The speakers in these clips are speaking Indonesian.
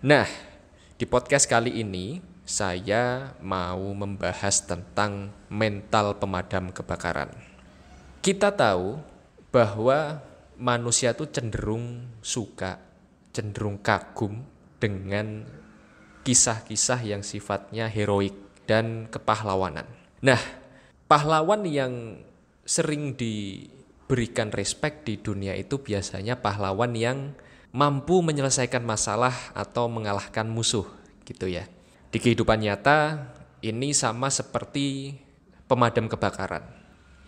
Nah, di podcast kali ini saya mau membahas tentang mental pemadam kebakaran. Kita tahu bahwa manusia itu cenderung suka, cenderung kagum dengan kisah-kisah yang sifatnya heroik dan kepahlawanan. Nah, pahlawan yang sering diberikan respek di dunia itu biasanya pahlawan yang mampu menyelesaikan masalah atau mengalahkan musuh gitu ya. Di kehidupan nyata ini sama seperti pemadam kebakaran,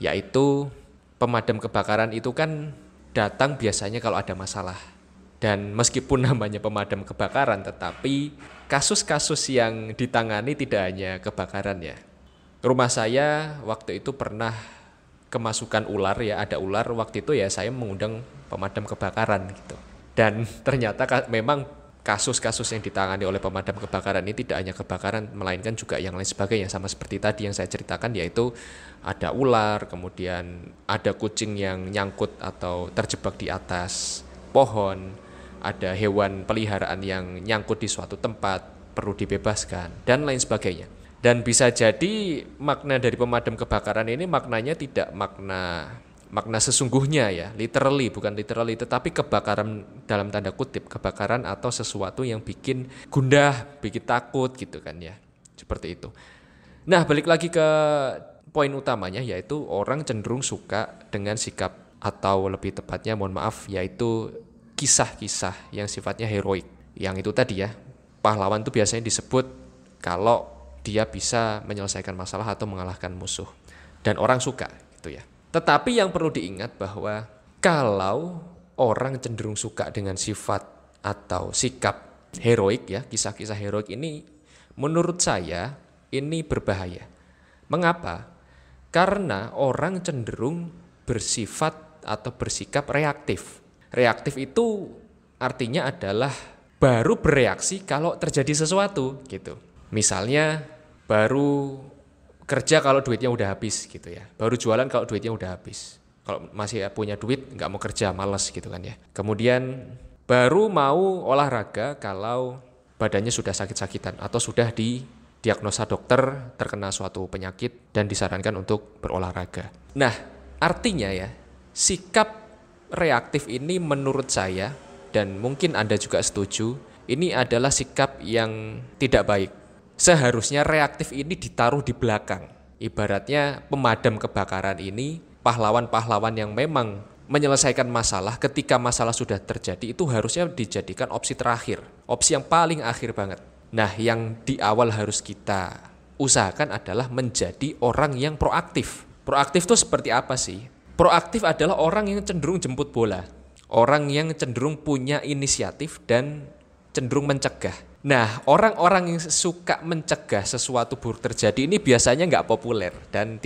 yaitu pemadam kebakaran itu kan datang biasanya kalau ada masalah. Dan meskipun namanya pemadam kebakaran, tetapi kasus-kasus yang ditangani tidak hanya kebakaran ya. Rumah saya waktu itu pernah kemasukan ular ya, ada ular. Waktu itu ya saya mengundang pemadam kebakaran gitu. Dan ternyata memang kasus-kasus yang ditangani oleh pemadam kebakaran ini tidak hanya kebakaran, melainkan juga yang lain sebagainya. Sama seperti tadi yang saya ceritakan, yaitu ada ular, kemudian ada kucing yang nyangkut atau terjebak di atas pohon, ada hewan peliharaan yang nyangkut di suatu tempat, perlu dibebaskan, dan lain sebagainya. Dan bisa jadi makna dari pemadam kebakaran ini maknanya tidak makna sesungguhnya ya, literally, bukan literally, tetapi kebakaran dalam tanda kutip, kebakaran atau sesuatu yang bikin gundah, bikin takut gitu kan ya, seperti itu. Nah, balik lagi ke poin utamanya, yaitu orang cenderung suka dengan sikap, atau lebih tepatnya mohon maaf, yaitu kisah-kisah yang sifatnya heroik. Yang itu tadi ya, pahlawan itu biasanya disebut kalau dia bisa menyelesaikan masalah atau mengalahkan musuh. Dan orang suka gitu ya. Tetapi yang perlu diingat bahwa kalau orang cenderung suka dengan sifat atau sikap heroik ya, kisah-kisah heroik ini menurut saya ini berbahaya. Mengapa? Karena orang cenderung bersifat atau bersikap reaktif. Reaktif itu artinya adalah baru bereaksi kalau terjadi sesuatu gitu. Misalnya baru kerja kalau duitnya udah habis gitu ya. Baru jualan kalau duitnya udah habis. Kalau masih punya duit nggak mau kerja, males gitu kan ya. Kemudian baru mau olahraga kalau badannya sudah sakit-sakitan atau sudah didiagnosa dokter terkena suatu penyakit dan disarankan untuk berolahraga. Nah, artinya ya, sikap reaktif ini menurut saya, dan mungkin Anda juga setuju, ini adalah sikap yang tidak baik. Seharusnya reaktif ini ditaruh di belakang. Ibaratnya pemadam kebakaran ini, pahlawan-pahlawan yang memang menyelesaikan masalah ketika masalah sudah terjadi, itu harusnya dijadikan opsi terakhir. Opsi yang paling akhir banget. Nah, yang di awal harus kita usahakan adalah menjadi orang yang proaktif. Proaktif itu seperti apa sih? Proaktif adalah orang yang cenderung jemput bola. Orang yang cenderung punya inisiatif dan cenderung mencegah. Nah, orang-orang yang suka mencegah sesuatu buruk terjadi ini biasanya nggak populer dan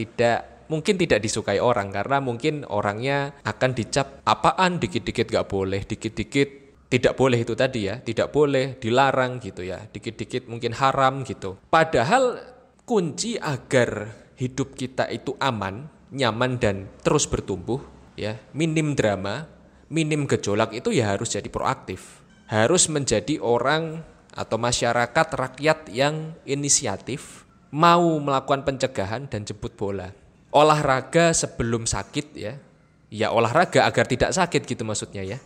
mungkin tidak disukai orang, karena mungkin orangnya akan dicap apaan, dikit-dikit nggak boleh, dikit-dikit tidak boleh, itu tadi ya, tidak boleh, dilarang gitu ya, dikit-dikit mungkin haram gitu. Padahal kunci agar hidup kita itu aman, nyaman dan terus bertumbuh ya, minim drama, minim gejolak, itu ya harus jadi proaktif. Harus menjadi orang atau masyarakat rakyat yang inisiatif, mau melakukan pencegahan dan jemput bola. Olahraga sebelum sakit ya. Ya olahraga agar tidak sakit gitu maksudnya ya.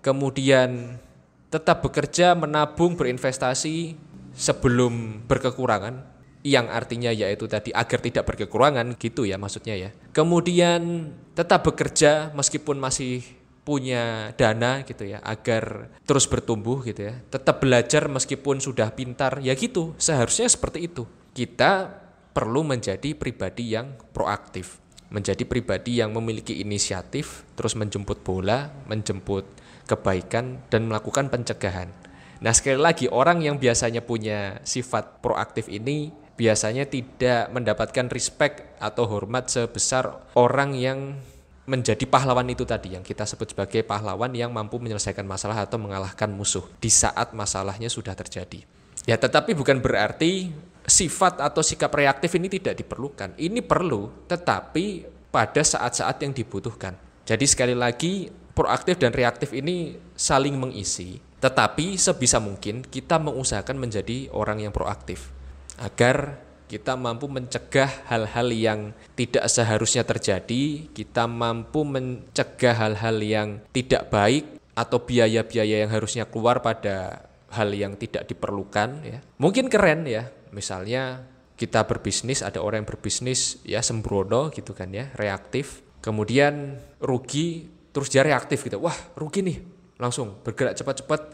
Kemudian tetap bekerja, menabung, berinvestasi sebelum berkekurangan, yang artinya yaitu tadi agar tidak berkekurangan gitu ya maksudnya ya. Kemudian tetap bekerja meskipun masih punya dana gitu ya, agar terus bertumbuh gitu ya. Tetap belajar meskipun sudah pintar ya gitu. Seharusnya seperti itu. Kita perlu menjadi pribadi yang proaktif, menjadi pribadi yang memiliki inisiatif, terus menjemput bola, menjemput kebaikan dan melakukan pencegahan. Nah, sekali lagi, orang yang biasanya punya sifat proaktif ini biasanya tidak mendapatkan respect atau hormat sebesar orang yang menjadi pahlawan itu tadi, yang kita sebut sebagai pahlawan yang mampu menyelesaikan masalah atau mengalahkan musuh di saat masalahnya sudah terjadi. Ya, tetapi bukan berarti sifat atau sikap reaktif ini tidak diperlukan. Ini perlu, tetapi pada saat-saat yang dibutuhkan. Jadi sekali lagi, proaktif dan reaktif ini saling mengisi. Tetapi sebisa mungkin kita mengusahakan menjadi orang yang proaktif agar kita mampu mencegah hal-hal yang tidak seharusnya terjadi, kita mampu mencegah hal-hal yang tidak baik atau biaya-biaya yang harusnya keluar pada hal yang tidak diperlukan ya. Mungkin keren ya, misalnya kita berbisnis, ada orang yang berbisnis ya sembrono gitu kan ya, reaktif, kemudian rugi terus dia reaktif gitu. Wah, rugi nih. Langsung bergerak cepat-cepat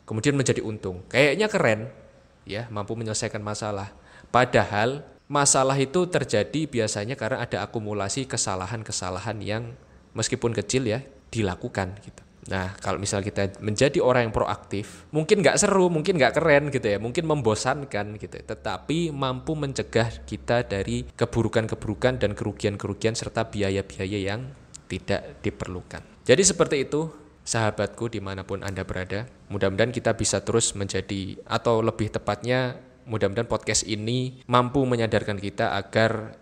kemudian menjadi untung. Kayaknya keren ya, mampu menyelesaikan masalah. Padahal masalah itu terjadi biasanya karena ada akumulasi kesalahan-kesalahan yang meskipun kecil ya dilakukan gitu. Nah, kalau misal kita menjadi orang yang proaktif, mungkin nggak seru, mungkin nggak keren gitu ya, mungkin membosankan gitu, tetapi mampu mencegah kita dari keburukan-keburukan dan kerugian-kerugian serta biaya-biaya yang tidak diperlukan. Jadi seperti itu, sahabatku dimanapun Anda berada, mudah-mudahan kita bisa terus menjadi, atau lebih tepatnya mudah-mudahan podcast ini mampu menyadarkan kita agar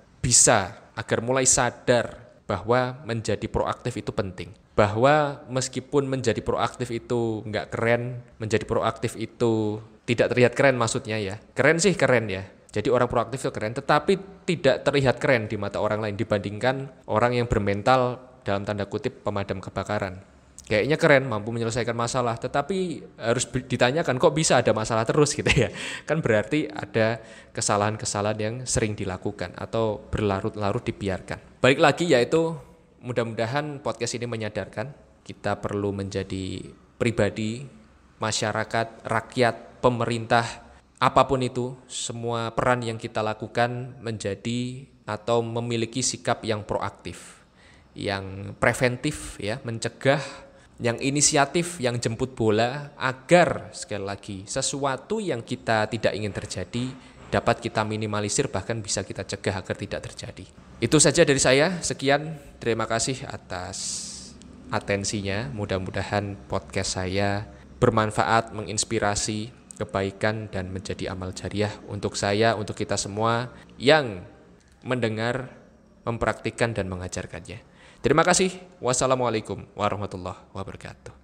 mulai sadar bahwa menjadi proaktif itu penting. Bahwa meskipun menjadi proaktif itu nggak keren, menjadi proaktif itu tidak terlihat keren maksudnya ya. Keren sih keren ya. Jadi orang proaktif itu keren, tetapi tidak terlihat keren di mata orang lain dibandingkan orang yang bermental dalam tanda kutip pemadam kebakaran. Kayaknya keren, mampu menyelesaikan masalah, tetapi harus ditanyakan kok bisa ada masalah terus gitu ya. Kan berarti ada kesalahan-kesalahan yang sering dilakukan atau berlarut-larut dibiarkan. Balik lagi yaitu mudah-mudahan podcast ini menyadarkan kita perlu menjadi pribadi, masyarakat, rakyat, pemerintah, apapun itu, semua peran yang kita lakukan menjadi atau memiliki sikap yang proaktif, yang preventif ya, mencegah, yang inisiatif, yang jemput bola agar sekali lagi sesuatu yang kita tidak ingin terjadi dapat kita minimalisir, bahkan bisa kita cegah agar tidak terjadi. Itu saja dari saya, sekian, terima kasih atas atensinya. Mudah-mudahan podcast saya bermanfaat, menginspirasi kebaikan dan menjadi amal jariah untuk saya, untuk kita semua yang mendengar, mempraktikkan dan mengajarkannya. Terima kasih. Wassalamualaikum warahmatullahi wabarakatuh.